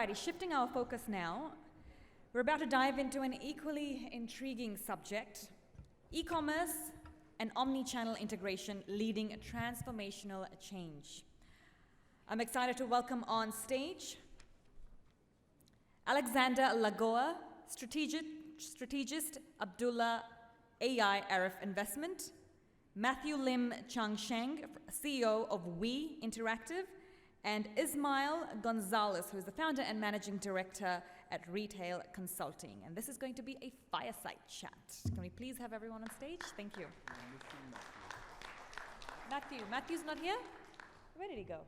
Alrighty, shifting our focus now, we're about to dive into an equally intriguing subject, e-commerce and omnichannel integration leading a transformational change. I'm excited to welcome on stage Alexander Lagoa, strategist Abdullah AI Arif Investment, Matthew Lim Changsheng, CEO of We Interactive, and Ismail Gonzalez, who is the founder and managing director at Retail Consulting. And this is going to be a fireside chat. Can we please have everyone on stage? Thank you. Matthew's not here? Where did he go?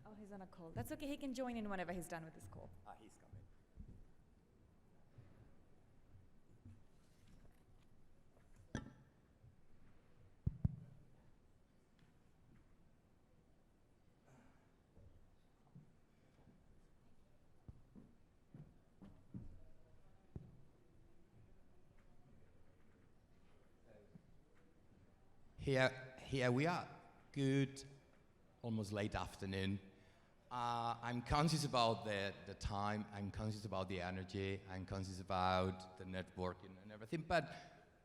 Oh, he's on a call. That's okay, he can join in whenever he's done with his call. He's coming. Here we are. Good, almost late afternoon. I'm conscious about the time, I'm conscious about the energy, I'm conscious about the networking and everything, but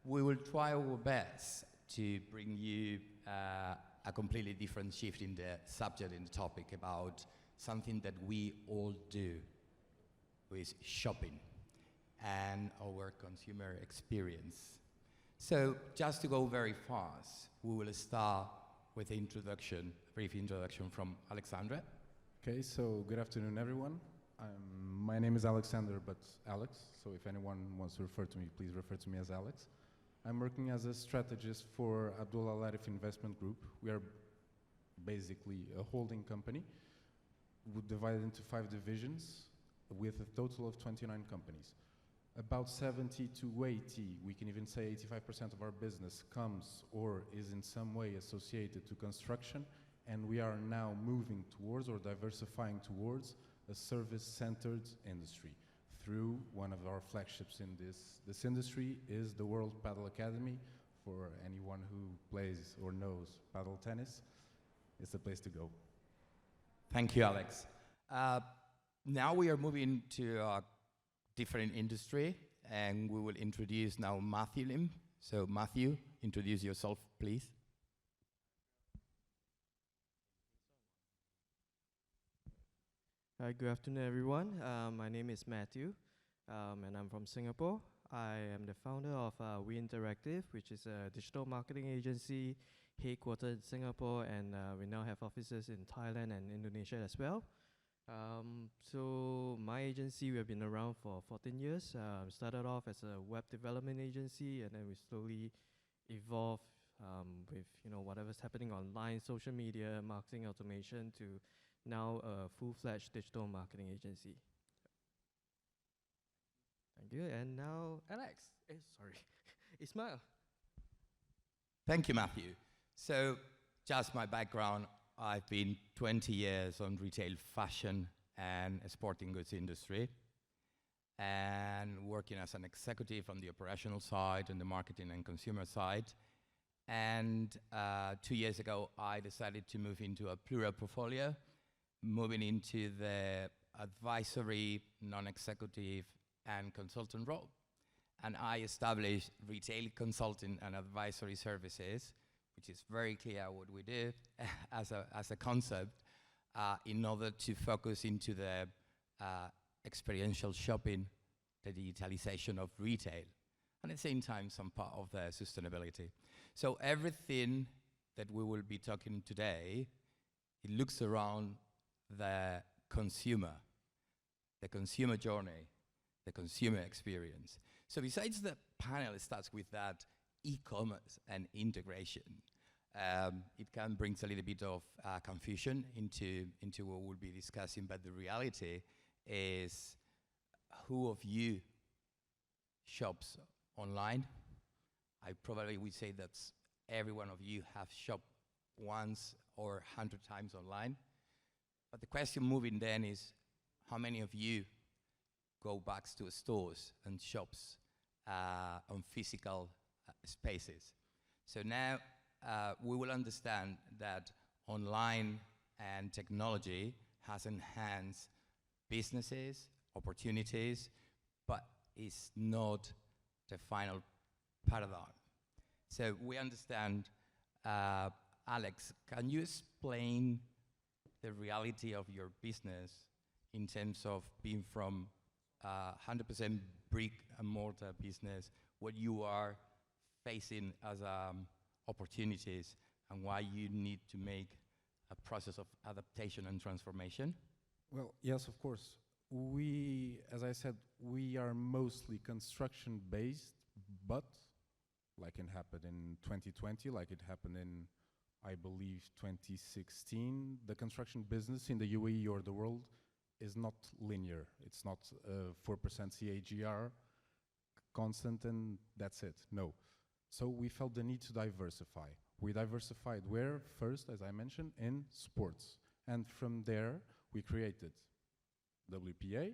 we will try our best to bring you a completely different shift in the subject, in the topic, about something that we all do with shopping and our consumer experience. So just to go very fast, we will start with an introduction, a brief introduction from Alexandra. Okay, so good afternoon, everyone. My name is Alexander, but Alex, so if anyone wants to refer to me, please refer to me as Alex. I'm working as a strategist for Abdullah Latif Investment Group. We are basically a holding company. We're divided into 5 divisions with a total of 29 companies. About 70 to 80, we can even say 85% of our business comes or is in some way associated to construction, and we are now moving towards or diversifying towards a service-centered industry through one of our flagships in this industry is the World Padel Academy. For anyone who plays or knows paddle tennis, it's the place to go. Thank you, Alex. Now we are moving to a different industry, and we will introduce now Matthew Lim. So Matthew, introduce yourself, please. Hi, good afternoon, everyone. My name is Matthew, and I'm from Singapore. I am the founder of We Interactive, which is a digital marketing agency headquartered in Singapore, and we now have offices in Thailand and Indonesia as well. So my agency, we have been around for 14 years. Started off as a web development agency, and then we slowly evolved with whatever's happening online, social media, marketing automation, to now a full-fledged digital marketing agency. Thank you. And now Alex. Sorry, Ismail. Thank you, Matthew. So just my background, I've been 20 years on retail fashion and sporting goods industry, and working as an executive on the operational side and the marketing and consumer side. And 2 years ago, I decided to move into a plural portfolio, moving into the advisory, non-executive, and consultant role. And I established retail consulting and advisory services, which is very clear what we do as a concept, in order to focus into the experiential shopping, the digitalization of retail, and at the same time some part of the sustainability. So everything that we will be talking today, it looks around the consumer journey, the consumer experience. So besides the panel starts with that e-commerce and integration, it can bring a little bit of confusion into what we'll be discussing, but the reality is, who of you shops online? I probably would say that every one of you have shopped once or 100 times online. But the question moving then is, how many of you go back to stores and shops on physical spaces? So now we will understand that online and technology has enhanced businesses, opportunities, but it's not the final paradigm. So we understand, Alex, can you explain the reality of your business in terms of being from 100% brick and mortar business, what you are facing as opportunities, and why you need to make a process of adaptation and transformation? Well, yes, of course. We, as I said, we are mostly construction based, but like it happened in 2020, like it happened in, I believe, 2016, the construction business in the UAE or the world is not linear. It's not 4% CAGR constant and that's it. No. So we felt the need to diversify. We diversified where? First, as I mentioned, in sports. And from there, we created WPA.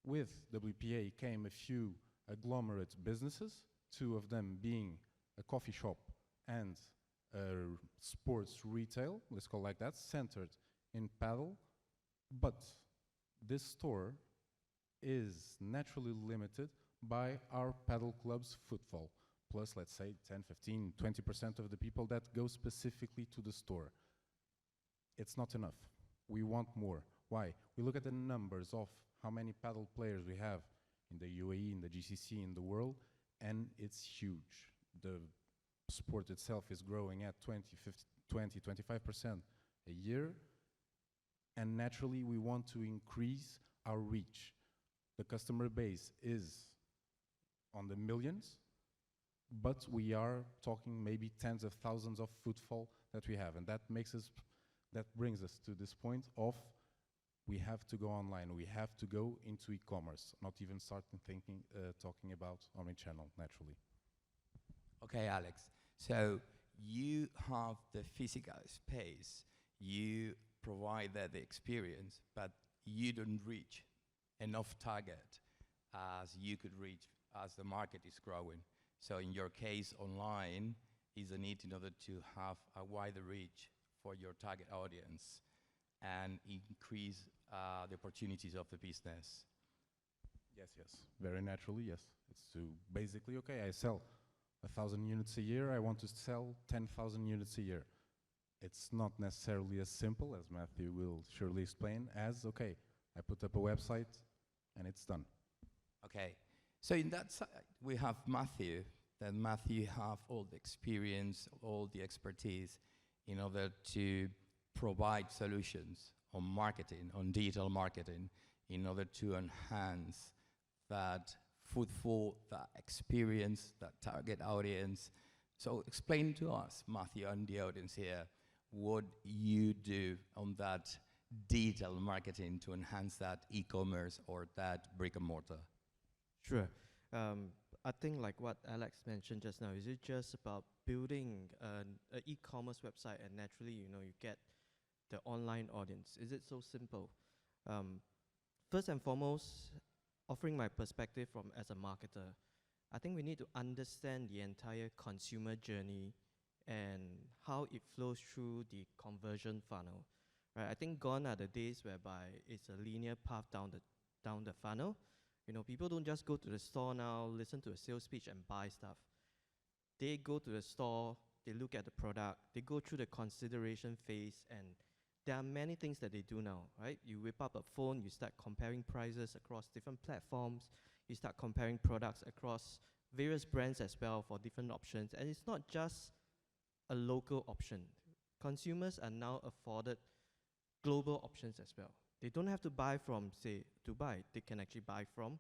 With WPA came a few agglomerate businesses, two of them being a coffee shop and sports retail, let's call it like that, centered in paddle. But this store is naturally limited by our paddle club's footfall, plus let's say 10, 15, 20% of the people that go specifically to the store. It's not enough. We want more. Why? We look at the numbers of how many paddle players we have in the UAE, in the GCC, in the world, and it's huge. The sport itself is growing at 20, 25% a year, and naturally we want to increase our reach. The customer base is on the millions, but we are talking maybe tens of thousands of footfall that we have, and that brings us to this point of we have to go online, we have to go into e-commerce, not even starting talking about omnichannel naturally. Okay, Alex. So you have the physical space, you provide the experience, but you don't reach enough target as you could reach as the market is growing. So in your case, online is a need in order to have a wider reach for your target audience and increase the opportunities of the business. Yes, yes, very naturally, yes. It's to basically, okay, I sell 1,000 units a year, I want to sell 10,000 units a year. It's not necessarily as simple, as Matthew will surely explain, as, okay, I put up a website and it's done. Okay, so in that side, we have Matthew. Then Matthew have all the experience, all the expertise in order to provide solutions on marketing, on digital marketing, in order to enhance that footfall, that experience, that target audience. So explain to us, Matthew, and the audience here, what you do on that digital marketing to enhance that e-commerce or that brick and mortar. Sure. I think like what Alex mentioned just now, is it just about building an e-commerce website and naturally, you get the online audience? Is it so simple? First and foremost, offering my perspective as a marketer, I think we need to understand the entire consumer journey and how it flows through the conversion funnel. Right? I think gone are the days whereby it's a linear path down the funnel. People don't just go to the store now, listen to a sales pitch and buy stuff. They go to the store, they look at the product, they go through the consideration phase, and there are many things that they do now, right? You whip up a phone, you start comparing prices across different platforms, you start comparing products across various brands as well for different options, and it's not just a local option. Consumers are now afforded global options as well. They don't have to buy from, say, Dubai. They can actually buy from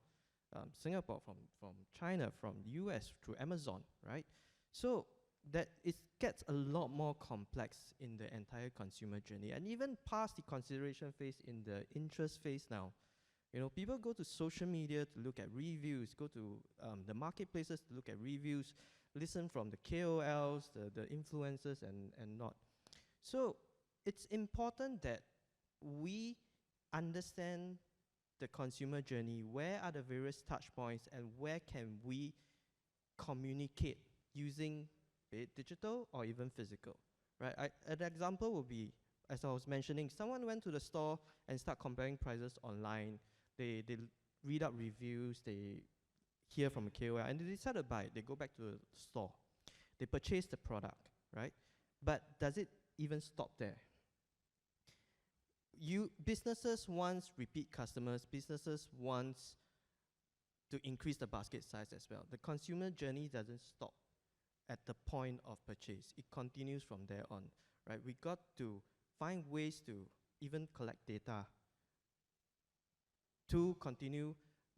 Singapore, from China, from US through Amazon, right? So that it gets a lot more complex in the entire consumer journey, and even past the consideration phase, in the interest phase now. People go to social media to look at reviews, go to the marketplaces to look at reviews, listen from the KOLs, the influencers, and not. So it's important that we understand the consumer journey, where are the various touch points, and where can we communicate using be it digital or even physical, right? An example would be, as I was mentioning, someone went to the store and start comparing prices online. They read out reviews, they hear from a KOL, and they decide to buy it. They go back to the store. They purchase the product, right? But does it even stop there? Businesses want repeat customers. Businesses want to increase the basket size as well. The consumer journey doesn't stop at the point of purchase. It continues from there on, right? We got to find ways to even collect data to continue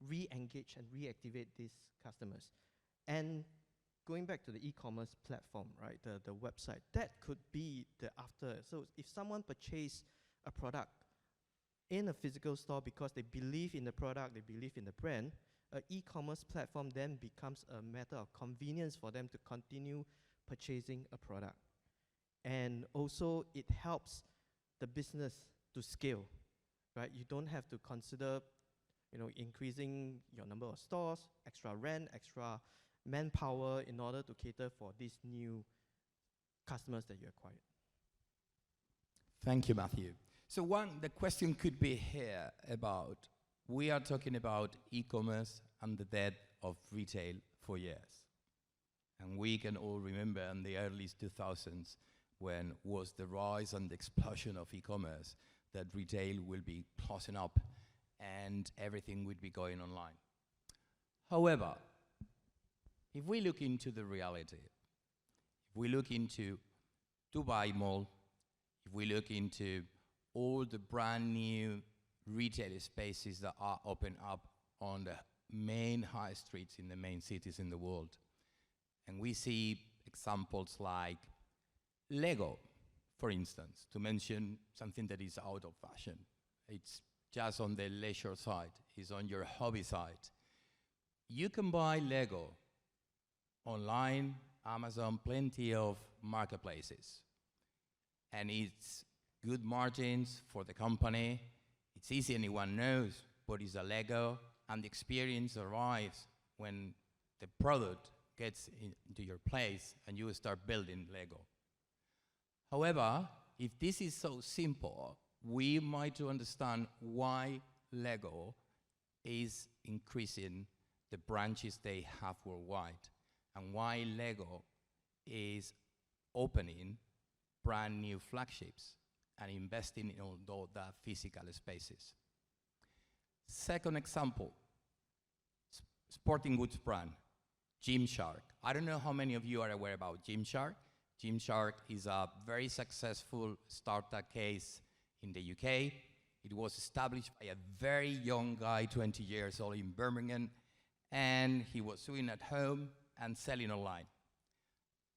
re-engage and reactivate these customers. And going back to the e-commerce platform, right, the website, that could be the after. So if someone purchase a product in a physical store because they believe in the product, they believe in the brand, an e-commerce platform then becomes a matter of convenience for them to continue purchasing a product. And also it helps the business to scale, right? You don't have to consider, increasing your number of stores, extra rent, extra manpower in order to cater for these new customers that you acquired. Thank you, Matthew. So the question could be here about, we are talking about e-commerce and the death of retail for years. And we can all remember in the early 2000s when was the rise and the explosion of e-commerce, that retail will be closing up and everything would be going online. However, if we look into the reality, if we look into Dubai Mall, if we look into all the brand new retail spaces that are open up on the main high streets in the main cities in the world, and we see examples like Lego, for instance, to mention something that is out of fashion. It's just on the leisure side, it's on your hobby side. You can buy Lego online, Amazon, plenty of marketplaces. And it's good margins for the company. It's easy, anyone knows, but it's a Lego, and the experience arrives when the product gets into your place and you start building Lego. However, if this is so simple, we might understand why Lego is increasing the branches they have worldwide, and why Lego is opening brand new flagships and investing in all the physical spaces. Second example, sporting goods brand, Gymshark. I don't know how many of you are aware about Gymshark. Gymshark is a very successful startup case in the UK. It was established by a very young guy, 20 years old, in Birmingham, and he was doing at home and selling online.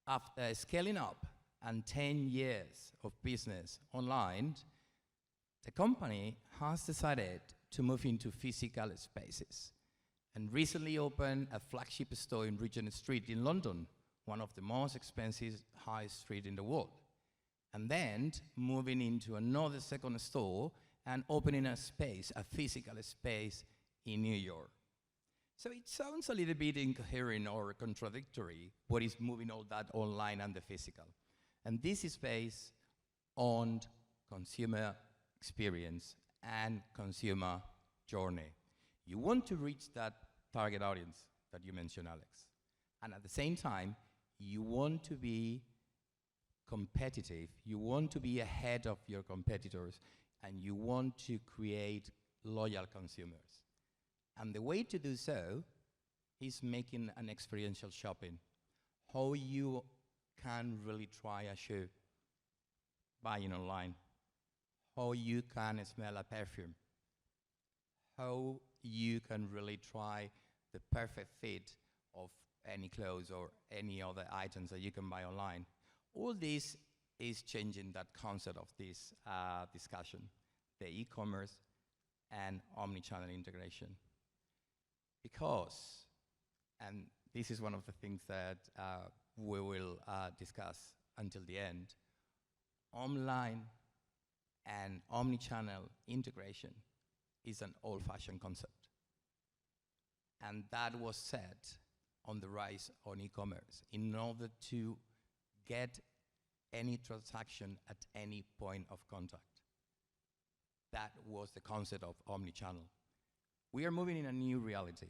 After scaling up and 10 years of business online, the company has decided to move into physical spaces and recently opened a flagship store in Regent Street in London, one of the most expensive high street in the world. And then moving into another second store and opening a space, a physical space in New York. So it sounds a little bit incoherent or contradictory, but it's moving all that online and the physical. And this is based on consumer experience and consumer journey. You want to reach that target audience that you mentioned, Alex. And at the same time, you want to be competitive, you want to be ahead of your competitors, and you want to create loyal consumers. And the way to do so is making an experiential shopping. How you can really try a shoe buying online. How you can smell a perfume. How you can really try the perfect fit of any clothes or any other items that you can buy online. All this is changing that concept of this discussion, the e-commerce and omnichannel integration. Because, and this is one of the things that we will discuss until the end, online and omnichannel integration is an old-fashioned concept. And that was set on the rise on e-commerce in order to get any transaction at any point of contact. That was the concept of omnichannel. We are moving in a new reality,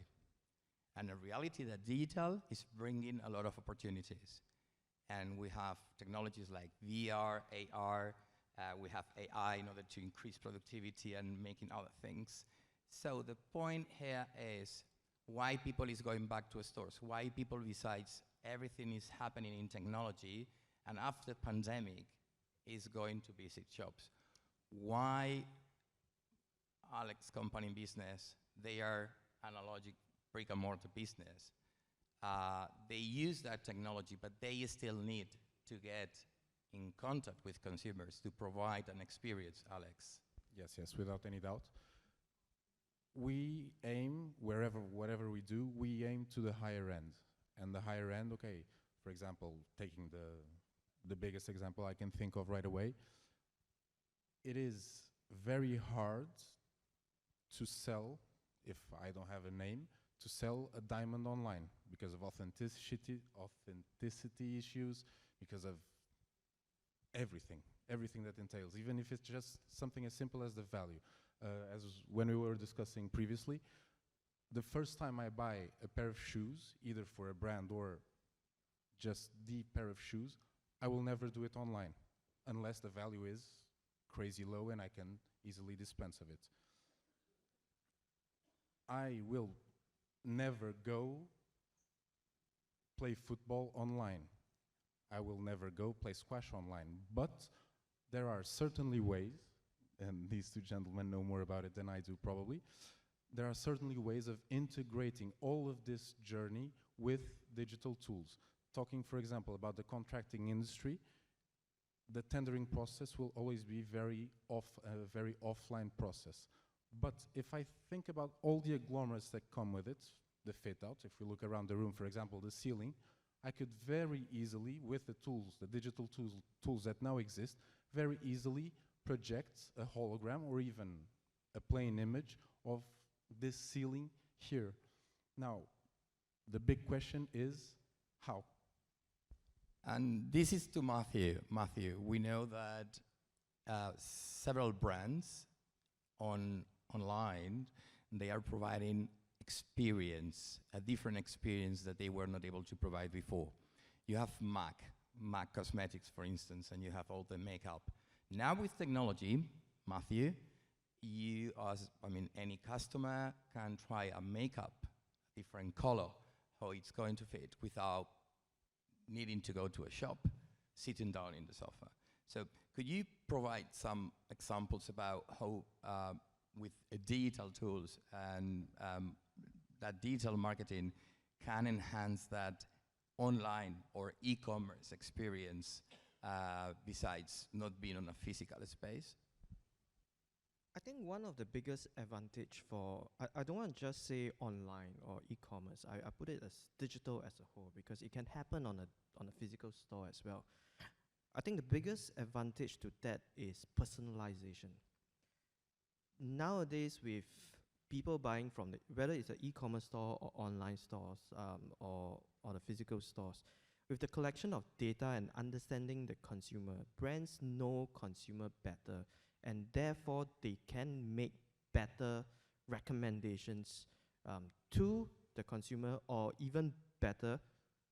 and a reality that digital is bringing a lot of opportunities. And we have technologies like VR, AR, we have AI in order to increase productivity and making other things. So the point here is why people is going back to stores, why people, besides everything is happening in technology, and after pandemic is going to visit shops. Why Alex company in business, they are analogic brick and mortar business. They use that technology, but they still need to get in contact with consumers to provide an experience, Alex. Yes, yes, without any doubt. We aim, whatever we do, we aim to the higher end. And the higher end, okay, for example, taking the biggest example I can think of right away, it is very hard to sell, if I don't have a name, to sell a diamond online because of authenticity issues, because of everything that entails, even if it's just something as simple as the value. As when we were discussing previously, the first time I buy a pair of shoes, either for a brand or just the pair of shoes, I will never do it online, unless the value is crazy low and I can easily dispense of it. I will never go play football online. I will never go play squash online. But there are certainly ways, and these two gentlemen know more about it than I do probably, there are certainly ways of integrating all of this journey with digital tools. Talking, for example, about the contracting industry, the tendering process will always be very offline process. But if I think about all the agglomerates that come with it, the fit out, if we look around the room, for example, the ceiling, I could very easily, with the tools, the digital tools that now exist, very easily project a hologram or even a plain image of this ceiling here. Now, the big question is how? And this is to Matthew. Matthew, we know that several brands online, they are providing experience, a different experience that they were not able to provide before. You have MAC Cosmetics, for instance, and you have all the makeup. Now with technology, Matthew, you as, any customer can try a makeup, different color, how it's going to fit without needing to go to a shop, sitting down in the sofa. So could you provide some examples about how with digital tools and that digital marketing can enhance that online or e-commerce experience besides not being on a physical space? I think one of the biggest advantage for, I don't want to just say online or e-commerce, I put it as digital as a whole because it can happen on a physical store as well. I think the biggest advantage to that is personalization. Nowadays, with people buying from whether it's an e-commerce store or online stores or the physical stores, with the collection of data and understanding the consumer, brands know consumer better, and therefore they can make better recommendations to the consumer, or even better,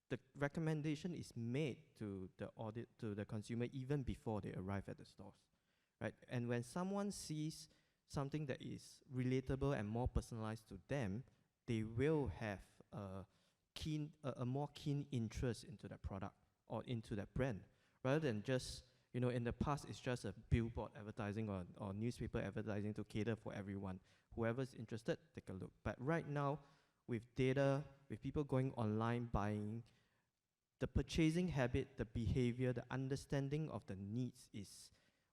the recommendation is made to the consumer even before they arrive at the stores, right? And when someone sees something that is relatable and more personalized to them, they will have a more keen interest into that product or into that brand, rather than just, in the past it's just a billboard advertising or newspaper advertising to cater for everyone. Whoever's interested, take a look. But right now, with data, with people going online buying, the purchasing habit, the behavior, the understanding of the needs is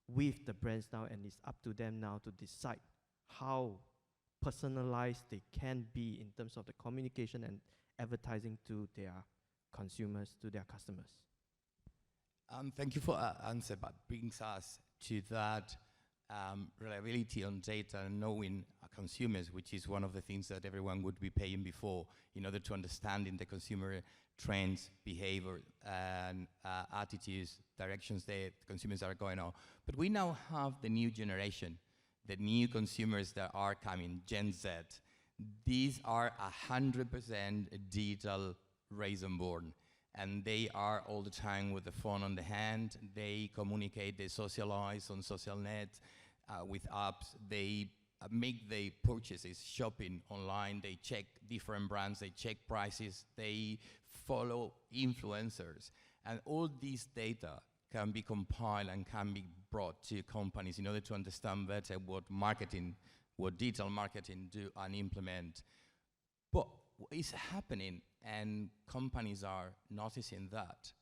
with the brands now, and it's up to them now to decide how personalized they can be in terms of the communication and advertising to their consumers, to their customers. Thank you for that answer, but brings us to that reliability on data and knowing consumers, which is one of the things that everyone would be paying before in order to understanding the consumer trends, behavior, and attitudes, directions that consumers are going on. But we now have the new generation, the new consumers that are coming, Gen Z. These are 100% digital raised and born. And they are all the time with the phone on the hand. They communicate, they socialize on social net with apps. They make their purchases, shopping online. They check different brands, they check prices, they follow influencers. And all these data can be compiled and can be brought to companies in order to understand better what digital marketing do and implement. But what is happening, and companies are noticing that,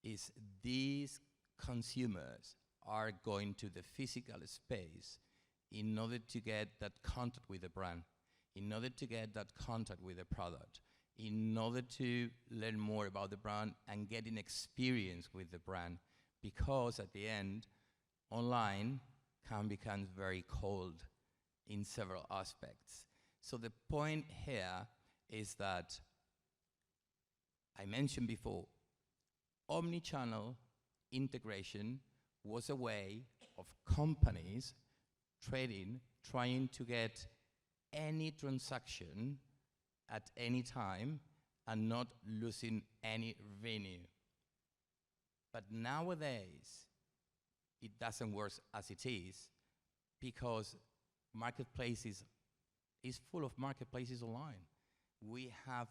is these consumers are going to the physical space in order to get that contact with the brand, in order to get that contact with the product, in order to learn more about the brand and get an experience with the brand. Because at the end, online can become very cold in several aspects. So the point here is that I mentioned before, omnichannel integration was a way of companies trying to get any transaction at any time and not losing any revenue. But nowadays, it doesn't work as it is, because marketplaces is full of marketplaces online. We have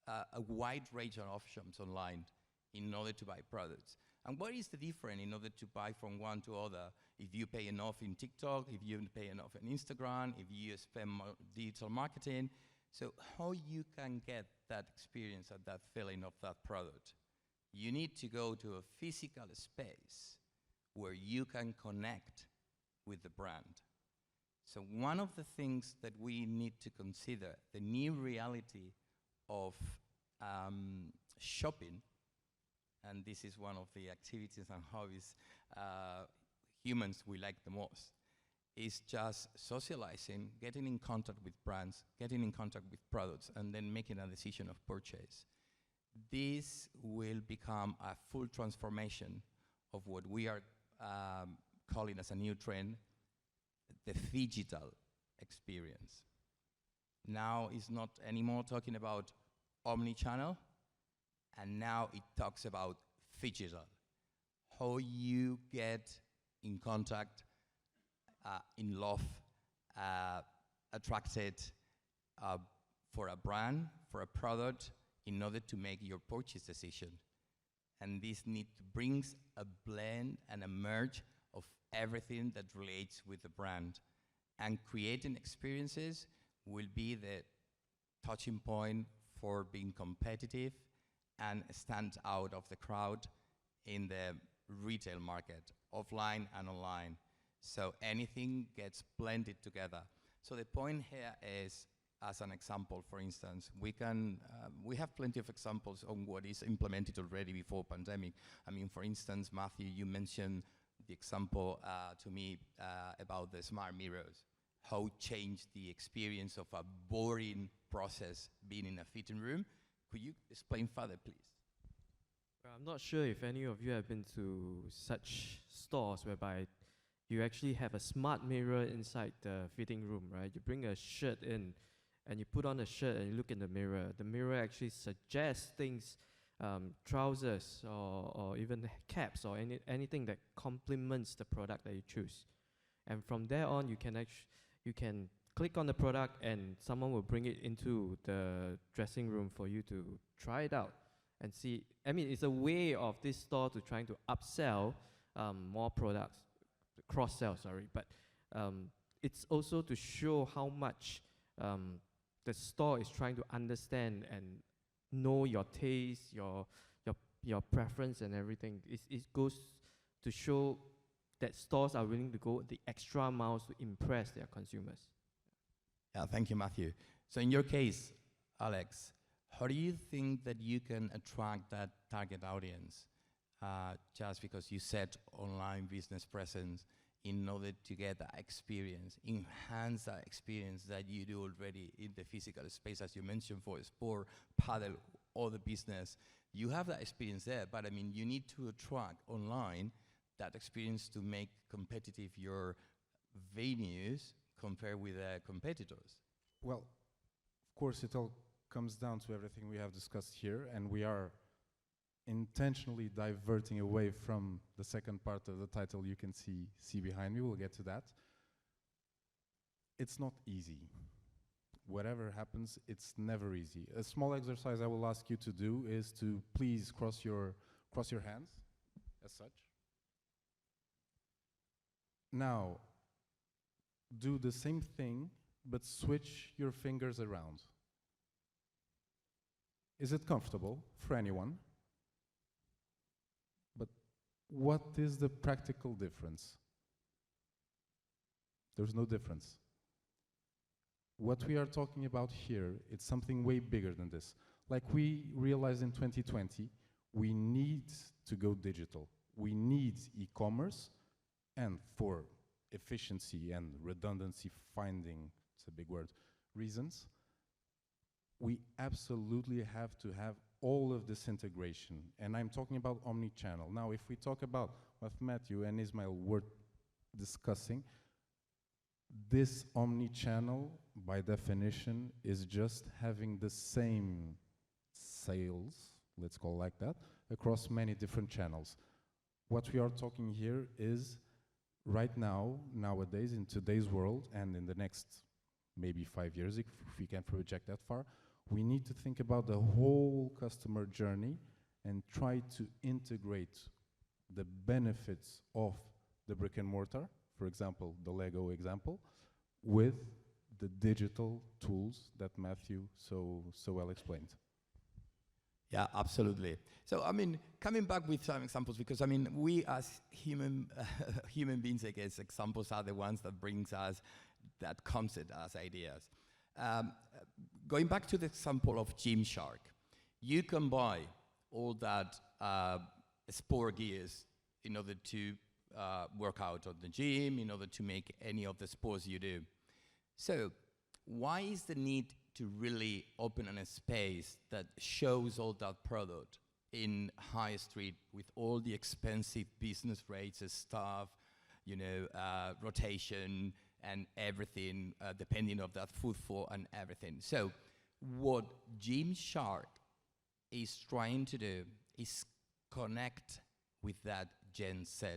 a wide range of options online in order to buy products. And what is the difference in order to buy from one to other? If you pay enough in TikTok, if you pay enough in Instagram, if you spend more digital marketing. So how you can get that experience and that feeling of that product? You need to go to a physical space where you can connect with the brand. So one of the things that we need to consider, the new reality of shopping, and this is one of the activities and hobbies humans we like the most, is just socializing, getting in contact with brands, getting in contact with products, and then making a decision of purchase. This will become a full transformation of what we are calling as a new trend, the phygital experience. Now it's not anymore talking about omnichannel, and now it talks about phygital. How you get in contact, in love, attracted for a brand, for a product, in order to make your purchase decision. And this brings a blend and a merge of everything that relates with the brand. And creating experiences will be the touching point for being competitive and stand out of the crowd in the retail market, offline and online. So anything gets blended together. So the point here is, as an example, for instance, we have plenty of examples on what is implemented already before pandemic. I mean, for instance, Matthew, you mentioned the example to me about the smart mirrors, how it changed the experience of a boring process being in a fitting room. Could you explain further, please? I'm not sure if any of you have been to such stores whereby you actually have a smart mirror inside the fitting room, right? You bring a shirt in and you put on a shirt and you look in the mirror. The mirror actually suggests things, trousers or even caps or anything that complements the product that you choose. And from there on, you can click on the product and someone will bring it into the dressing room for you to try it out and see. I mean, it's a way of this store to trying to upsell more products, cross-sell, sorry. But it's also to show how much the store is trying to understand and know your taste, your preference and everything. It goes to show that stores are willing to go the extra miles to impress their consumers. Yeah, thank you, Matthew. So in your case, Alex, how do you think that you can attract that target audience just because you set online business presence in order to get that experience, enhance that experience that you do already in the physical space, as you mentioned, for sport, paddle, other business, you have that experience there, but I mean, you need to attract online that experience to make competitive your venues compared with competitors. Well, of course, it all comes down to everything we have discussed here, and we are intentionally diverting away from the second part of the title you can see behind me. We'll get to that. It's not easy. Whatever happens, it's never easy. A small exercise I will ask you to do is to please cross your hands, as such. Now, do the same thing, but switch your fingers around. Is it comfortable for anyone? But what is the practical difference? There's no difference. What we are talking about here, it's something way bigger than this. Like we realized in 2020, we need to go digital. We need e-commerce, and for efficiency and redundancy finding, it's a big word, reasons, we absolutely have to have all of this integration. And I'm talking about omnichannel. Now, if we talk about what Matthew and Ismail were discussing, this omnichannel, by definition, is just having the same sales, let's call it like that, across many different channels. What we are talking here is, right now, nowadays, in today's world, and in the next maybe 5 years, if we can project that far, we need to think about the whole customer journey and try to integrate the benefits of the brick and mortar, for example, the Lego example, with the digital tools that Matthew so well explained. Yeah, absolutely. So, I mean, coming back with some examples, because, I mean, we as human beings, I guess, examples are the ones that brings us that concept as ideas. Going back to the example of Gymshark, you can buy all that sport gears in order to work out at the gym, in order to make any of the sports you do. So why is the need to really open a space that shows all that product in high street with all the expensive business rates and stuff, you know, rotation and everything, depending of that footfall and everything. So what Gymshark is trying to do is connect with that Gen Z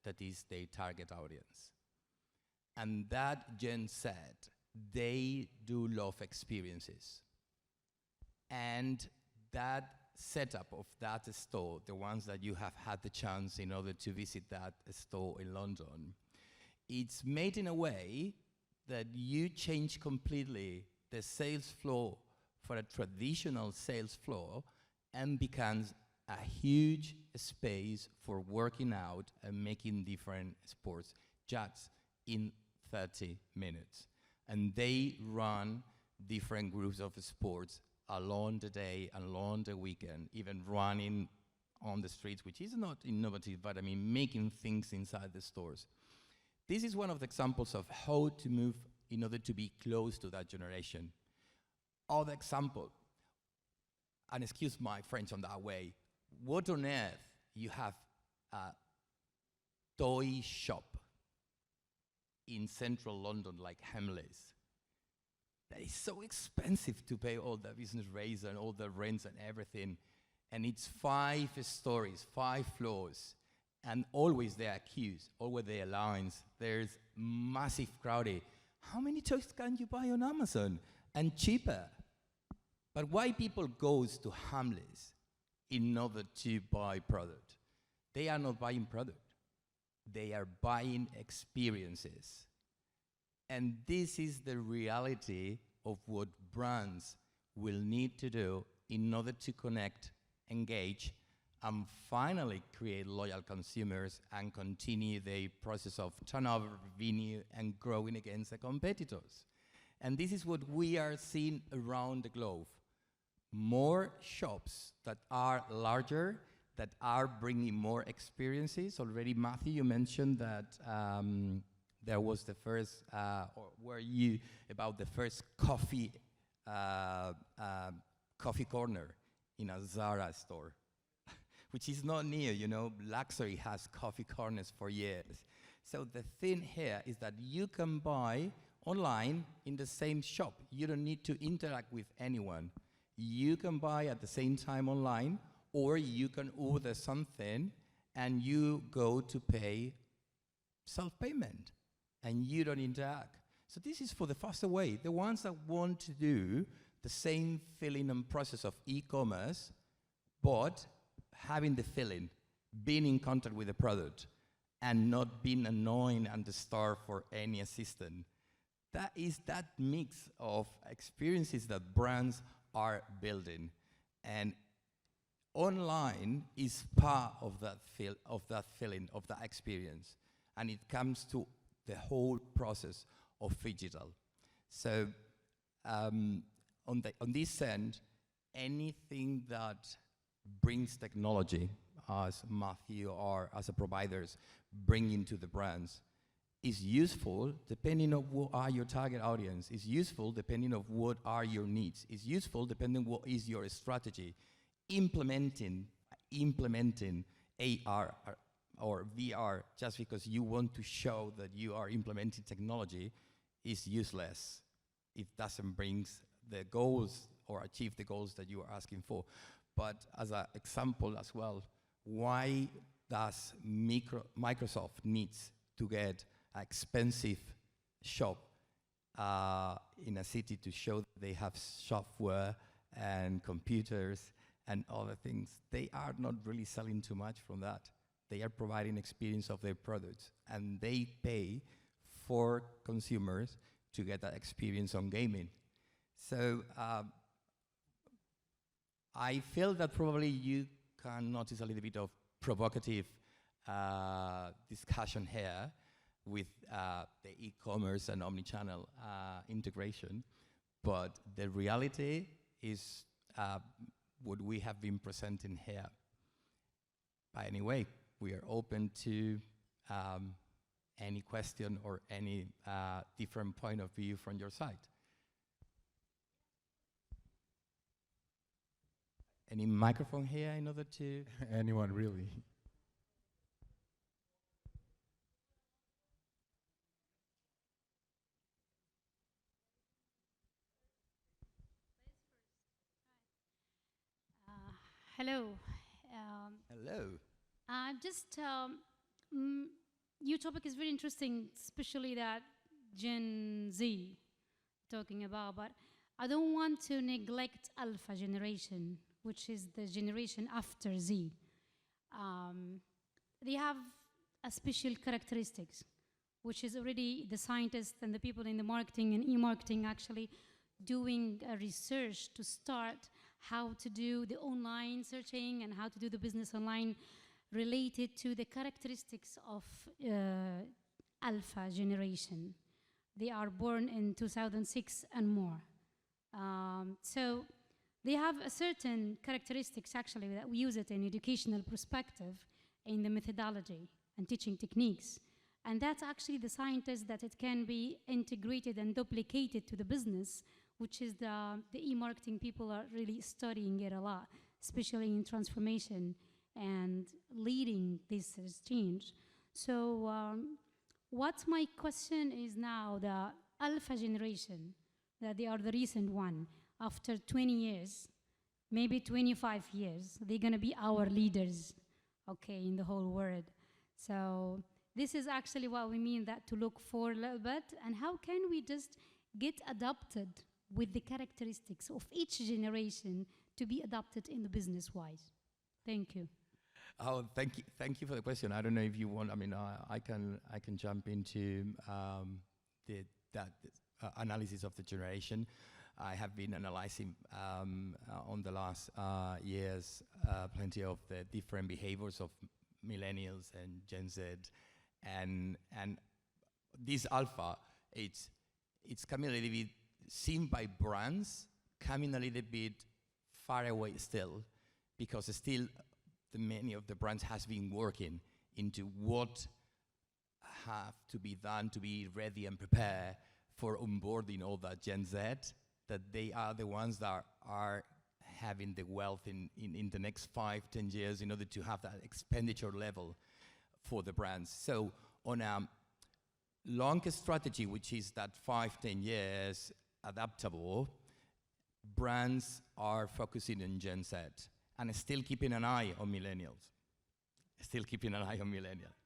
that is their target audience. And that Gen Z, they do love experiences. And that setup of that store, the ones that you have had the chance in order to visit that store in London, it's made in a way that you change completely the sales floor for a traditional sales floor and becomes a huge space for working out and making different sports just in 30 minutes. And they run different groups of sports along the day, along the weekend, even running on the streets, which is not innovative, but I mean making things inside the stores. This is one of the examples of how to move in order to be close to that generation. Other example, and excuse my French on that way, what on earth you have a toy shop in central London like Hamleys that is so expensive to pay all the business rates and all the rents and everything, and it's 5 stories, 5 floors, and always there are queues, always there are lines, there's massive crowding. How many toys can you buy on Amazon? And cheaper. But why people goes to Hamleys in order to buy product? They are not buying product. They are buying experiences. And this is the reality of what brands will need to do in order to connect, engage, and finally create loyal consumers and continue the process of turnover revenue and growing against the competitors. And this is what we are seeing around the globe. More shops that are larger, that are bringing more experiences. Already, Matthew, you mentioned that there was the first, or were you about the first coffee corner in a Zara store, which is not near, you know, luxury has coffee corners for years. So the thing here is that you can buy online in the same shop. You don't need to interact with anyone. You can buy at the same time online, or you can order something and you go to pay self-payment and you don't interact. So this is for the faster way. The ones that want to do the same feeling and process of e-commerce, but having the feeling, being in contact with the product, and not being annoying and starved for any assistant. That is that mix of experiences that brands are building. And online is part of that feeling, of that experience. And it comes to the whole process of digital. So on this end, anything that brings technology, as Matthew or as a providers bring into the brands, is useful depending on what are your target audience, is useful depending on what are your needs, is useful depending on what is your strategy. Implementing AR or VR just because you want to show that you are implementing technology is useless. It doesn't bring the goals or achieve the goals that you are asking for. But as an example as well, why does Microsoft needs to get an expensive shop in a city to show that they have software and computers and other things? They are not really selling too much from that. They are providing experience of their products, and they pay for consumers to get that experience on gaming. So I feel that probably you can notice a little bit of provocative discussion here with the e-commerce and omnichannel integration, but the reality is what we have been presenting here. But anyway, we are open to any question or any different point of view from your side. Any microphone here in order to... Anyone, really. Hello. Hello. Your topic is very interesting, especially that Gen Z talking about, but I don't want to neglect Alpha generation, which is the generation after Z. They have a special characteristics, which is already the scientists and the people in the marketing and e-marketing actually doing a research to start how to do the online searching and how to do the business online related to the characteristics of Alpha generation. They are born in 2006 and more. So they have a certain characteristics actually that we use it in educational perspective in the methodology and teaching techniques. And that's actually the scientists that it can be integrated and duplicated to the business, which is the e-marketing people are really studying it a lot, especially in transformation and leading this change. So what my question is now, the Alpha generation, that they are the recent one, after 20 years, maybe 25 years, they're gonna be our leaders, okay, in the whole world. So this is actually what we mean that to look for a little bit, and how can we just get adapted with the characteristics of each generation to be adapted in the business-wise? Thank you. Oh, thank you for the question. I don't know if you want. I mean, I can jump into that analysis of the generation. I have been analyzing on the last years plenty of the different behaviors of millennials and Gen Z, and this Alpha, it's coming a little bit seen by brands, coming a little bit far away still, because still many of the brands has been working into what have to be done to be ready and prepare for onboarding all that Gen Z, that they are the ones that are having the wealth in the next 5-10 years in order to have that expenditure level for the brands. So on a long strategy, which is that 5-10 years adaptable, brands are focusing on Gen Z and still keeping an eye on millennials. Still keeping an eye on millennials.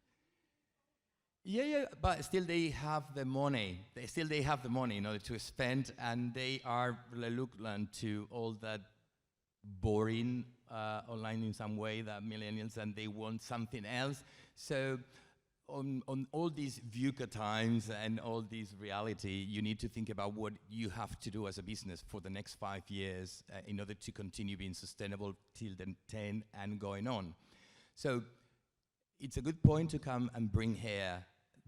Yeah, but still they have the money. They have the money in order to spend, and they are reluctant to all that boring online in some way, that millennials, and they want something else. So on all these VUCA times and all this reality, you need to think about what you have to do as a business for the next 5 years in order to continue being sustainable till the 10 and going on. So it's a good point to come and bring here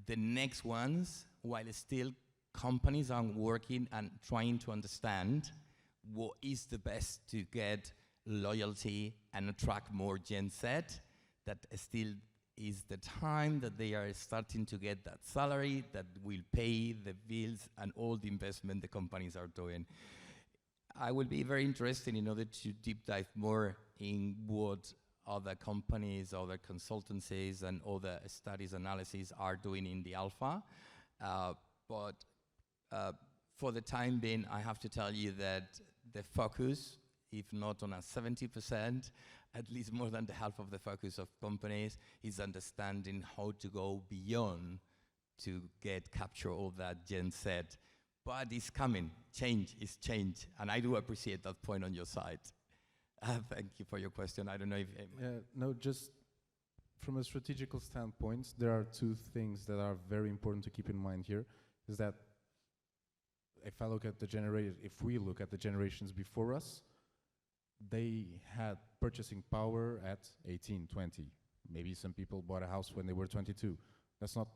the next ones, while still companies are working and trying to understand what is the best to get loyalty and attract more Gen Z, that still is the time that they are starting to get that salary that will pay the bills and all the investment the companies are doing. I will be very interested in order to deep dive more in what other companies, other consultancies, and other studies analyses are doing in the alpha. But for the time being, I have to tell you that the focus, if not on a 70%, at least more than the half of the focus of companies is understanding how to go beyond to capture all that Gen Z. But it's coming. Change is change. And I do appreciate that point on your side. Thank you for your question. I don't know if... No, just from a strategical standpoint, there are two things that are very important to keep in mind here, is that if we look at the generations before us, they had purchasing power at 18, 20. Maybe some people bought a house when they were 22. That's not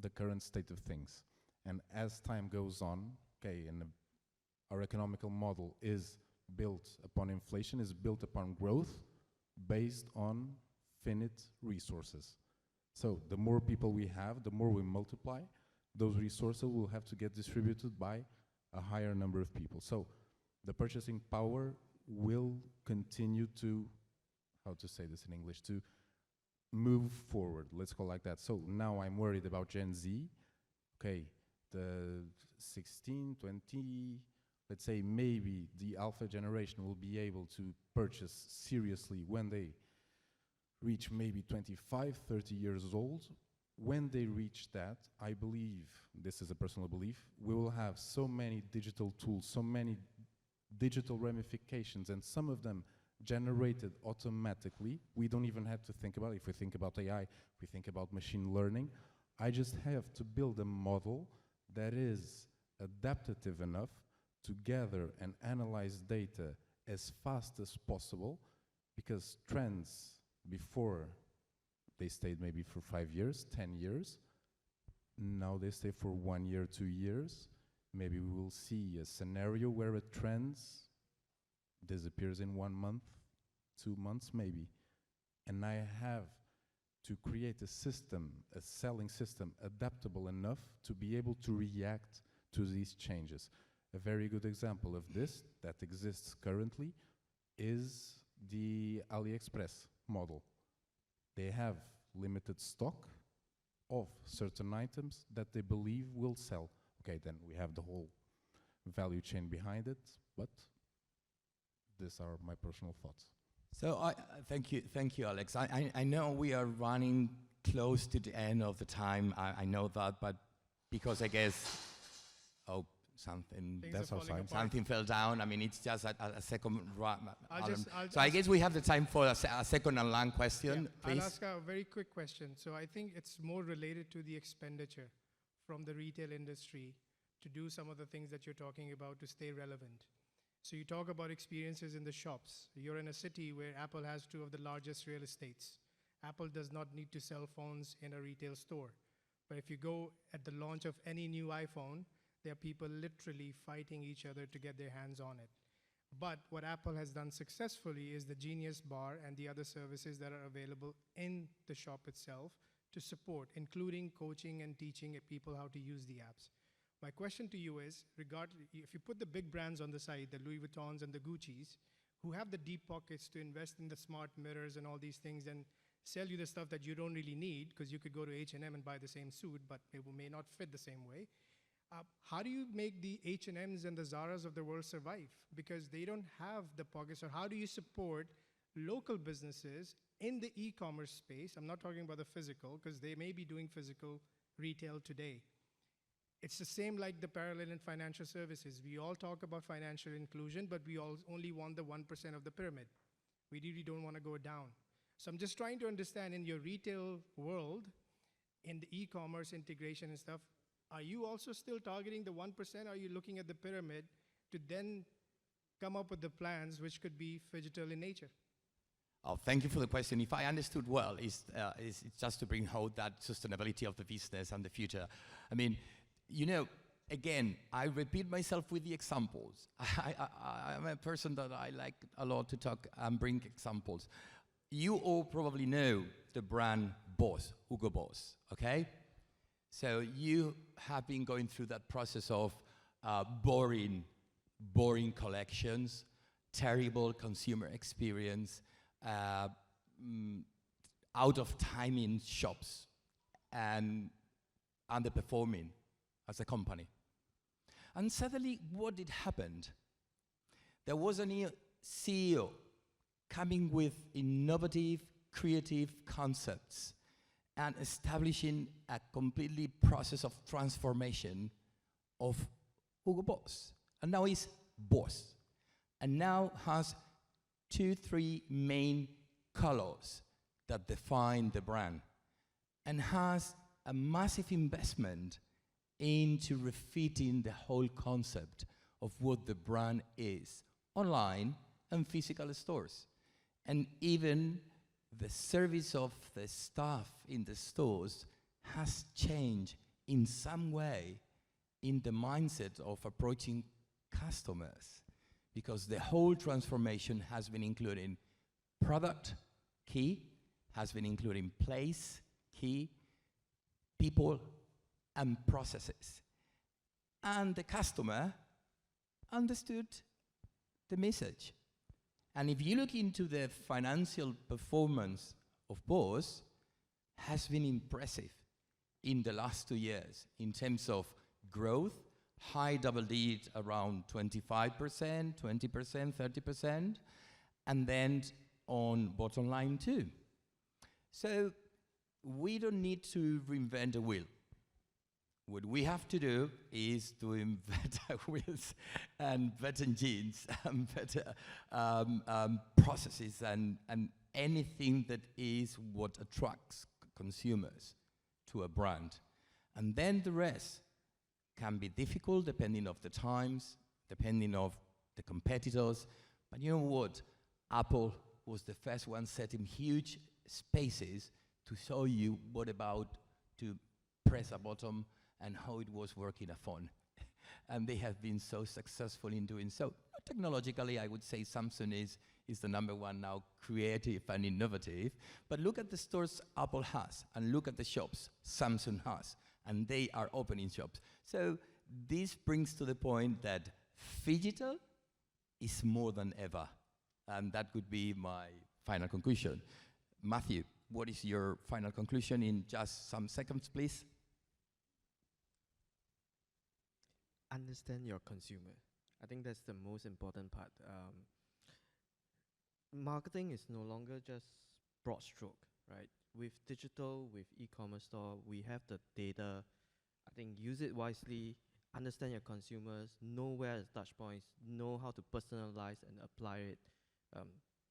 the current state of things. And as time goes on, and our economical model is built upon inflation, is built upon growth based on finite resources. So the more people we have, the more we multiply, those resources will have to get distributed by a higher number of people. So the purchasing power will continue to, how to say this in English, to move forward, let's call it like that. So now I'm worried about Gen Z, the 16, 20, let's say maybe the alpha generation will be able to purchase seriously when they reach maybe 25, 30 years old. When they reach that, I believe, this is a personal belief, we will have so many digital tools, so many digital ramifications, and some of them generated automatically. We don't even have to think about it. If we think about AI, if we think about machine learning, I just have to build a model that is adaptive enough to gather and analyze data as fast as possible, because trends before, they stayed maybe for 5 years, 10 years. Now they stay for 1 year, 2 years. Maybe we will see a scenario where a trend disappears in 1 month, 2 months maybe. And I have to create a system, a selling system, adaptable enough to be able to react to these changes. A very good example of this that exists currently is the AliExpress model. They have limited stock of certain items that they believe will sell. Then we have the whole value chain behind it, but these are my personal thoughts. So thank you, Alex. I know we are running close to the end of the time. I know that, but because I guess, something fell down. I mean, it's just a second. So I guess we have the time for a second and long question, please. I'll ask a very quick question. So I think it's more related to the expenditure from the retail industry to do some of the things that you're talking about to stay relevant. So you talk about experiences in the shops. You're in a city where Apple has 2 of the largest real estates. Apple does not need to sell phones in a retail store. But if you go at the launch of any new iPhone, there are people literally fighting each other to get their hands on it. But what Apple has done successfully is the Genius Bar and the other services that are available in the shop itself to support, including coaching and teaching people how to use the apps. My question to you is, if you put the big brands on the side, the Louis Vuittons and the Guccis, who have the deep pockets to invest in the smart mirrors and all these things and sell you the stuff that you don't really need, because you could go to H&M and buy the same suit, but it may not fit the same way. How do you make the H&Ms and the Zaras of the world survive? Because they don't have the pockets. Or how do you support local businesses in the e-commerce space? I'm not talking about the physical, because they may be doing physical retail today. It's the same like the parallel in financial services. We all talk about financial inclusion, but we all only want the 1% of the pyramid. We really don't want to go down. So I'm just trying to understand, in your retail world, in the e-commerce integration and stuff, are you also still targeting the 1%? Are you looking at the pyramid to then come up with the plans which could be phygital in nature? Oh, thank you for the question. If I understood well, it's just to bring home that sustainability of the business and the future. I mean, you know, again, I repeat myself with the examples. I'm a person that I like a lot to talk and bring examples. You all probably know the brand Boss, Hugo Boss, okay? So you have been going through that process of boring collections, terrible consumer experience, out of time in shops, and underperforming as a company. And suddenly, what did happen? There was a new CEO coming with innovative, creative concepts and establishing a completely process of transformation of Hugo Boss. And now he's Boss. And now has 2-3 main colors that define the brand, and has a massive investment into refitting the whole concept of what the brand is, online and physical stores. And even the service of the staff in the stores has changed in some way in the mindset of approaching customers, because the whole transformation has been including product, key, has been including place, key, people, and processes. And the customer understood the message. And if you look into the financial performance of Boss, has been impressive in the last 2 years in terms of growth, high double digit around 25%, 20%, 30%, and then on bottom line too. So we don't need to reinvent the wheel. What we have to do is to invent wheels and better engines and better processes and anything that is what attracts consumers to a brand. And then the rest can be difficult depending of the times, depending of the competitors. But you know what? Apple was the first one setting huge spaces to show you what about to press a button and how it was working a phone. And they have been so successful in doing so. Technologically, I would say Samsung is the number one now, creative and innovative. But look at the stores Apple has, and look at the shops Samsung has, and they are opening shops. So this brings to the point that phygital is more than ever. And that could be my final conclusion. Matthew, what is your final conclusion in just some seconds, please? Understand your consumer. I think that's the most important part. Marketing is no longer just broad stroke, right? With digital, with e-commerce store, we have the data. I think use it wisely, understand your consumers, know where the touch points, know how to personalize and apply it.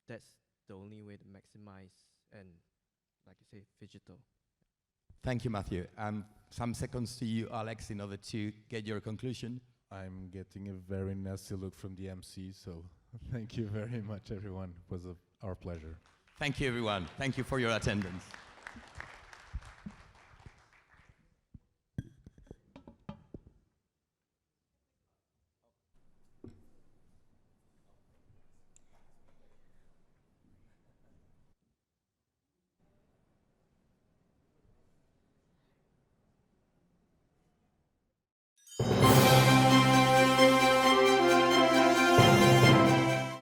That's the only way to maximize and, like you say, phygital. Thank you, Matthew. Some seconds to you, Alex, in order to get your conclusion. I'm getting a very nasty look from the MC, so thank you very much, everyone. It was our pleasure. Thank you, everyone. Thank you for your attendance.